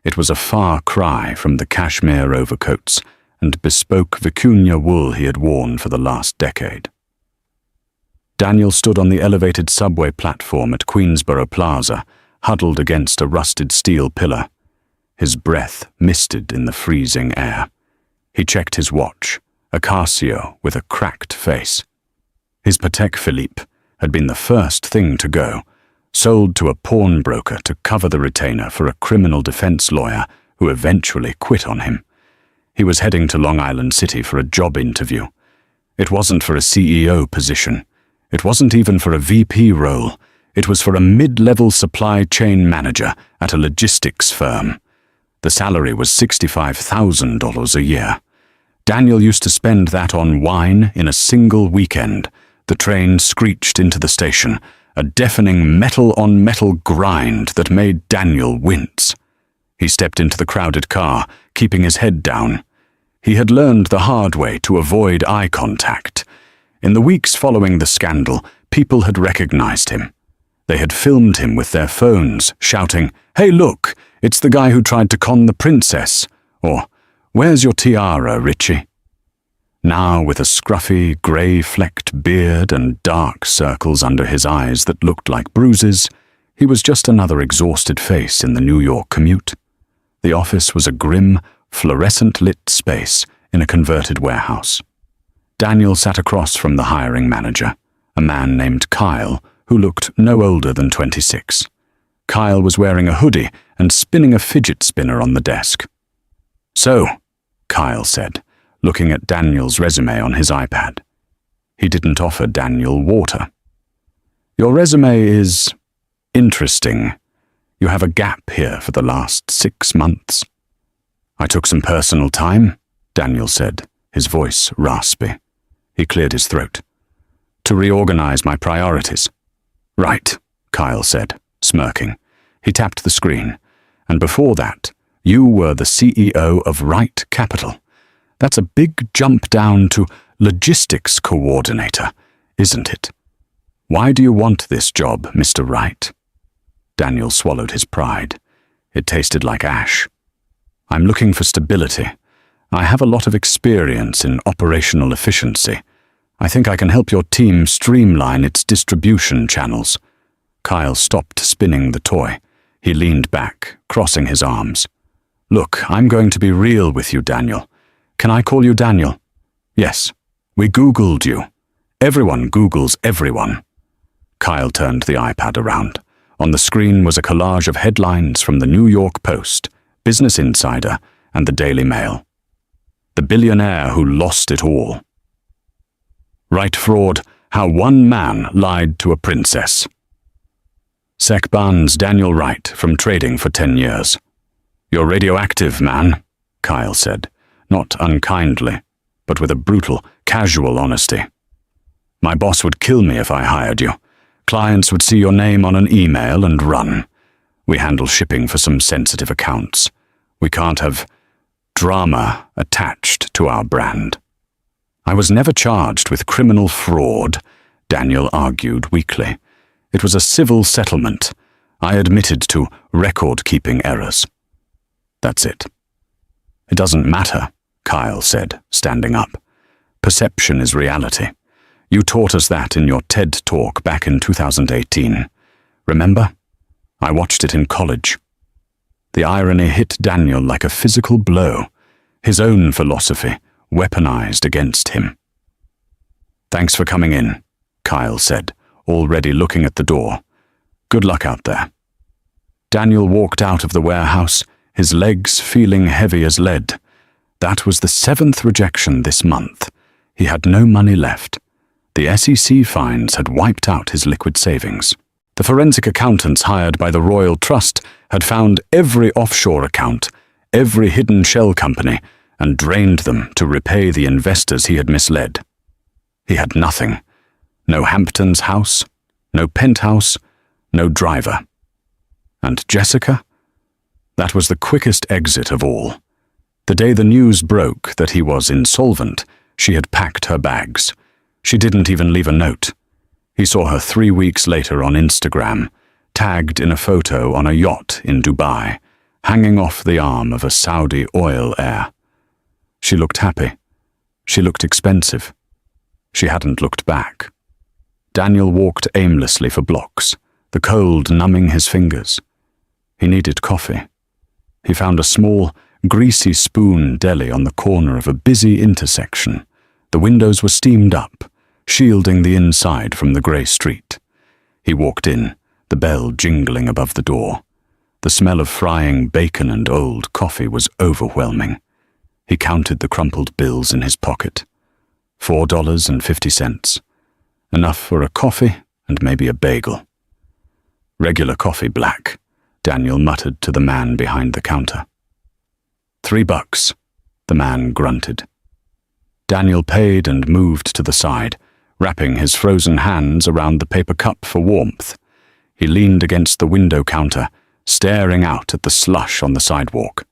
It was a far cry from the cashmere overcoats and bespoke vicuña wool he had worn for the last decade. Daniel stood on the elevated subway platform at Queensboro Plaza, huddled against a rusted steel pillar. His breath misted in the freezing air. He checked his watch, a Casio with a cracked face. His Patek Philippe had been the first thing to go, sold to a pawnbroker to cover the retainer for a criminal defense lawyer who eventually quit on him. He was heading to Long Island City for a job interview. It wasn't for a CEO position. It wasn't even for a VP role. It was for a mid-level supply chain manager at a logistics firm. The salary was $65,000 a year. Daniel used to spend that on wine in a single weekend. The train screeched into the station, a deafening metal-on-metal grind that made Daniel wince. He stepped into the crowded car, keeping his head down. He had learned the hard way to avoid eye contact. In the weeks following the scandal, people had recognized him. They had filmed him with their phones, shouting, "Hey, look, it's the guy who tried to con the princess," Or, "Where's your tiara, Richie?" Now, with a scruffy, grey-flecked beard and dark circles under his eyes that looked like bruises, he was just another exhausted face in the New York commute. The office was a grim, fluorescent-lit space in a converted warehouse. Daniel sat across from the hiring manager, a man named Kyle, who looked no older than 26. Kyle was wearing a hoodie and spinning a fidget spinner on the desk. "So," Kyle said, looking at Daniel's resume on his iPad. He didn't offer Daniel water. "Your resume is interesting. You have a gap here for the last 6 months." "I took some personal time," Daniel said, his voice raspy. He cleared his throat. "To reorganize my priorities." "Right," Kyle said, smirking. He tapped the screen. "And before that, you were the CEO of Wright Capital. That's a big jump down to logistics coordinator, isn't it? Why do you want this job, Mr. Wright?" Daniel swallowed his pride. It tasted like ash. "I'm looking for stability. I have a lot of experience in operational efficiency. I think I can help your team streamline its distribution channels." Kyle stopped spinning the toy. He leaned back, crossing his arms. "Look, I'm going to be real with you, Daniel. Can I call you Daniel?" "Yes. We Googled you. Everyone Googles everyone." Kyle turned the iPad around. On the screen was a collage of headlines from the New York Post, Business Insider, and the Daily Mail. The billionaire who lost it all. Wright fraud, how one man lied to a princess. SEC bans Daniel Wright from trading for 10 years. "You're radioactive, man," Kyle said, not unkindly, but with a brutal, casual honesty. "My boss would kill me if I hired you. Clients would see your name on an email and run. We handle shipping for some sensitive accounts. We can't have drama attached to our brand." "I was never charged with criminal fraud," Daniel argued weakly. "It was a civil settlement. I admitted to record-keeping errors." "That's it." "It doesn't matter," Kyle said, standing up. "Perception is reality. You taught us that in your TED talk back in 2018. Remember? I watched it in college." The irony hit Daniel like a physical blow, his own philosophy weaponized against him. "Thanks for coming in," Kyle said, already looking at the door. "Good luck out there." Daniel walked out of the warehouse, his legs feeling heavy as lead. That was the 7th rejection this month. He had no money left. The SEC fines had wiped out his liquid savings. The forensic accountants hired by the Royal Trust had found every offshore account, every hidden shell company, and drained them to repay the investors he had misled. He had nothing. No Hampton's house, no penthouse, no driver. And Jessica? That was the quickest exit of all. The day the news broke that he was insolvent, she had packed her bags. She didn't even leave a note. He saw her 3 weeks later on Instagram, tagged in a photo on a yacht in Dubai, hanging off the arm of a Saudi oil heir. She looked happy. She looked expensive. She hadn't looked back. Daniel walked aimlessly for blocks, the cold numbing his fingers. He needed coffee. He found a small, greasy spoon deli on the corner of a busy intersection. The windows were steamed up, shielding the inside from the grey street. He walked in, the bell jingling above the door. The smell of frying bacon and old coffee was overwhelming. He counted the crumpled bills in his pocket. $4.50. Enough for a coffee and maybe a bagel. "Regular coffee, black," Daniel muttered to the man behind the counter. $3, the man grunted. Daniel paid and moved to the side, wrapping his frozen hands around the paper cup for warmth. He leaned against the window counter, staring out at the slush on the sidewalk.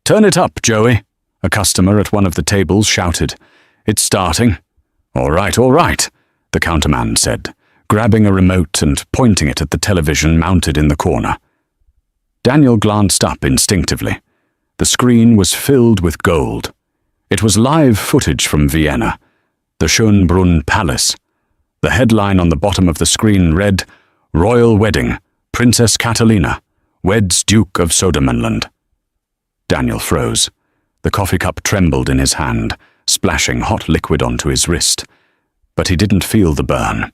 "Turn it up, Joey," a customer at one of the tables shouted. "It's starting." All right, the counterman said, grabbing a remote and pointing it at the television mounted in the corner. Daniel glanced up instinctively. The screen was filled with gold. It was live footage from Vienna, the Schönbrunn Palace. The headline on the bottom of the screen read, "Royal Wedding, Princess Catalina, weds Duke of Södermanland." Daniel froze. The coffee cup trembled in his hand, splashing hot liquid onto his wrist. But he didn't feel the burn.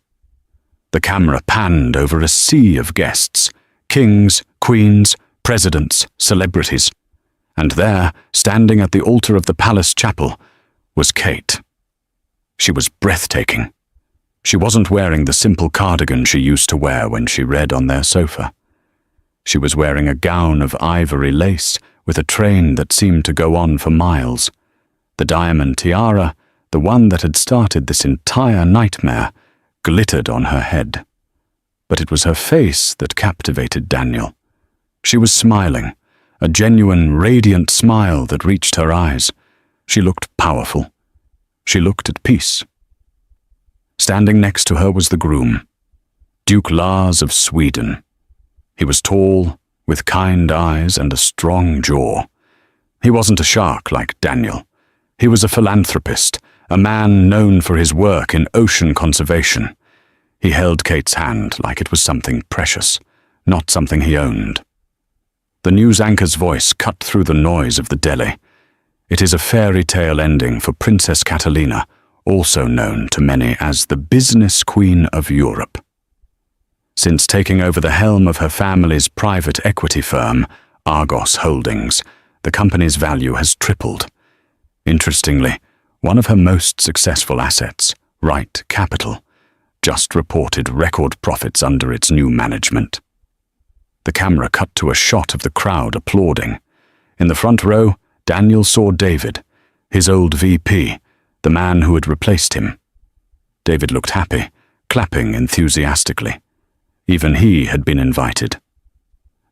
The camera panned over a sea of guests, kings, queens, presidents, celebrities. And there, standing at the altar of the palace chapel, was Kate. She was breathtaking. She wasn't wearing the simple cardigan she used to wear when she read on their sofa. She was wearing a gown of ivory lace with a train that seemed to go on for miles. The diamond tiara, the one that had started this entire nightmare, glittered on her head. But it was her face that captivated Daniel. She was smiling, a genuine, radiant smile that reached her eyes. She looked powerful. She looked at peace. Standing next to her was the groom, Duke Lars of Sweden. He was tall, with kind eyes and a strong jaw. He wasn't a shark like Daniel. He was a philanthropist, a man known for his work in ocean conservation. He held Kate's hand like it was something precious, not something he owned. The news anchor's voice cut through the noise of the deli. It is a fairy tale ending for Princess Catalina, also known to many as the business queen of Europe. Since taking over the helm of her family's private equity firm, Argos Holdings, the company's value has tripled. Interestingly, one of her most successful assets, Right Capital, just reported record profits under its new management. The camera cut to a shot of the crowd applauding. In the front row, Daniel saw David, his old VP, the man who had replaced him. David looked happy, clapping enthusiastically. Even he had been invited.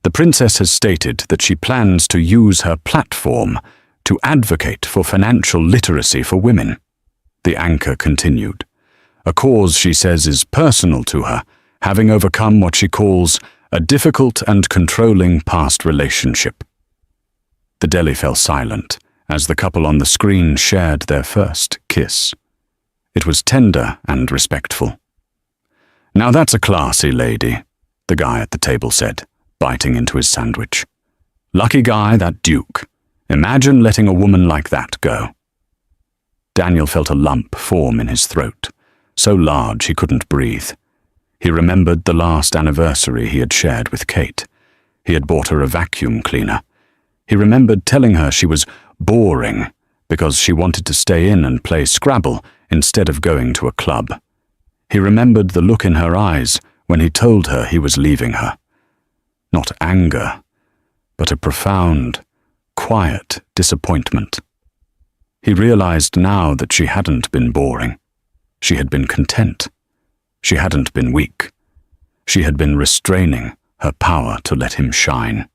The princess has stated that she plans to use her platform to advocate for financial literacy for women. The anchor continued. A cause she says is personal to her, having overcome what she calls a difficult and controlling past relationship. The deli fell silent as the couple on the screen shared their first kiss. It was tender and respectful. "Now that's a classy lady," the guy at the table said, biting into his sandwich. "Lucky guy, that Duke. Imagine letting a woman like that go." Daniel felt a lump form in his throat, so large he couldn't breathe. He remembered the last anniversary he had shared with Kate. He had bought her a vacuum cleaner. He remembered telling her she was boring because she wanted to stay in and play Scrabble instead of going to a club. He remembered the look in her eyes when he told her he was leaving her. Not anger, but a profound, quiet disappointment. He realized now that she hadn't been boring. She had been content. She hadn't been weak. She had been restraining her power to let him shine.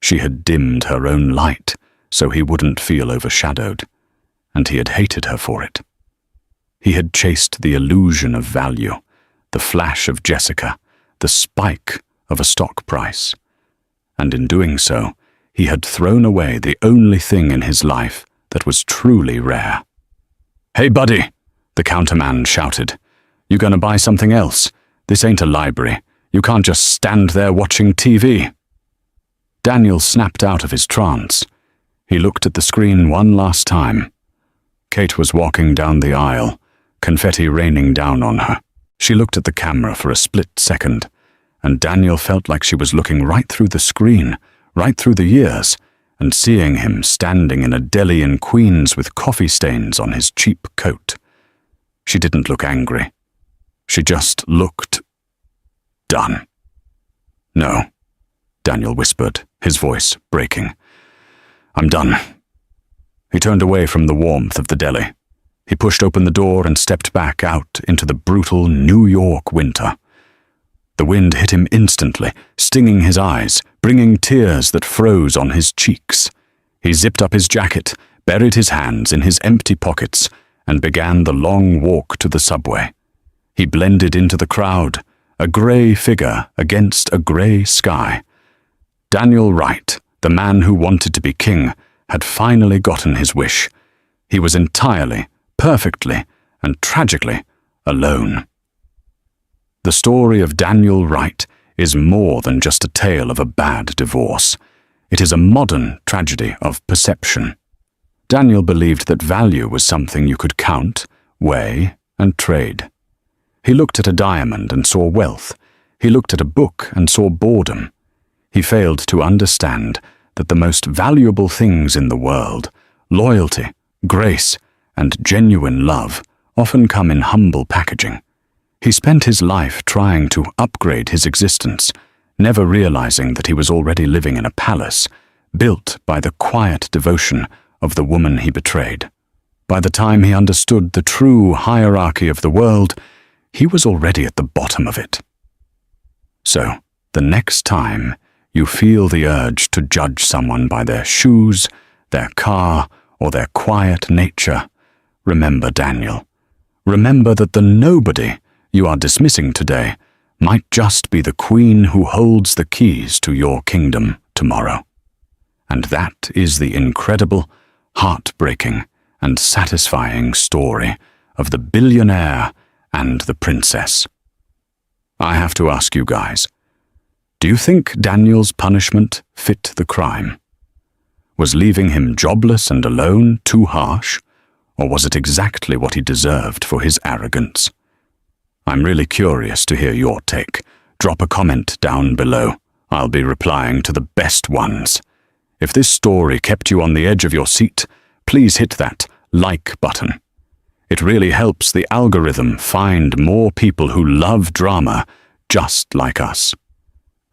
She had dimmed her own light so he wouldn't feel overshadowed, and he had hated her for it. He had chased the illusion of value, the flash of Jessica, the spike of a stock price. And in doing so, he had thrown away the only thing in his life that was truly rare. "Hey, buddy," the counterman shouted. "You gonna buy something else? This ain't a library. You can't just stand there watching TV." Daniel snapped out of his trance. He looked at the screen one last time. Kate was walking down the aisle, confetti raining down on her. She looked at the camera for a split second, and Daniel felt like she was looking right through the screen, right through the years, and seeing him standing in a deli in Queens with coffee stains on his cheap coat. She didn't look angry. She just looked done. "No," Daniel whispered, his voice breaking. "I'm done." He turned away from the warmth of the deli. He pushed open the door and stepped back out into the brutal New York winter. The wind hit him instantly, stinging his eyes, bringing tears that froze on his cheeks. He zipped up his jacket, buried his hands in his empty pockets, and began the long walk to the subway. He blended into the crowd, a grey figure against a grey sky. Daniel Wright, The man who wanted to be king had finally gotten his wish. He was entirely, perfectly, and tragically alone. The story of Daniel Wright is more than just a tale of a bad divorce. It is a modern tragedy of perception. Daniel believed that value was something you could count, weigh, and trade. He looked at a diamond and saw wealth. He looked at a book and saw boredom. He failed to understand that the most valuable things in the world, loyalty, grace, and genuine love, often come in humble packaging. He spent his life trying to upgrade his existence, never realizing that he was already living in a palace, built by the quiet devotion of the woman he betrayed. By the time he understood the true hierarchy of the world, he was already at the bottom of it. So, the next time you feel the urge to judge someone by their shoes, their car, or their quiet nature, remember Daniel. Remember that the nobody you are dismissing today might just be the queen who holds the keys to your kingdom tomorrow. And that is the incredible, heartbreaking, and satisfying story of the billionaire and the princess. I have to ask you guys, do you think Daniel's punishment fit the crime? Was leaving him jobless and alone too harsh, or was it exactly what he deserved for his arrogance? I'm really curious to hear your take. Drop a comment down below. I'll be replying to the best ones. If this story kept you on the edge of your seat, please hit that like button. It really helps the algorithm find more people who love drama just like us.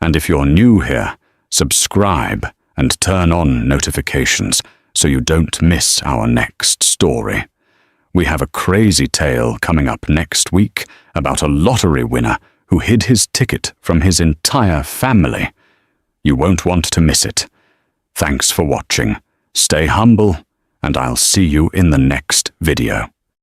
And if you're new here, subscribe and turn on notifications so you don't miss our next story. We have a crazy tale coming up next week about a lottery winner who hid his ticket from his entire family. You won't want to miss it. Thanks for watching. Stay humble, and I'll see you in the next video.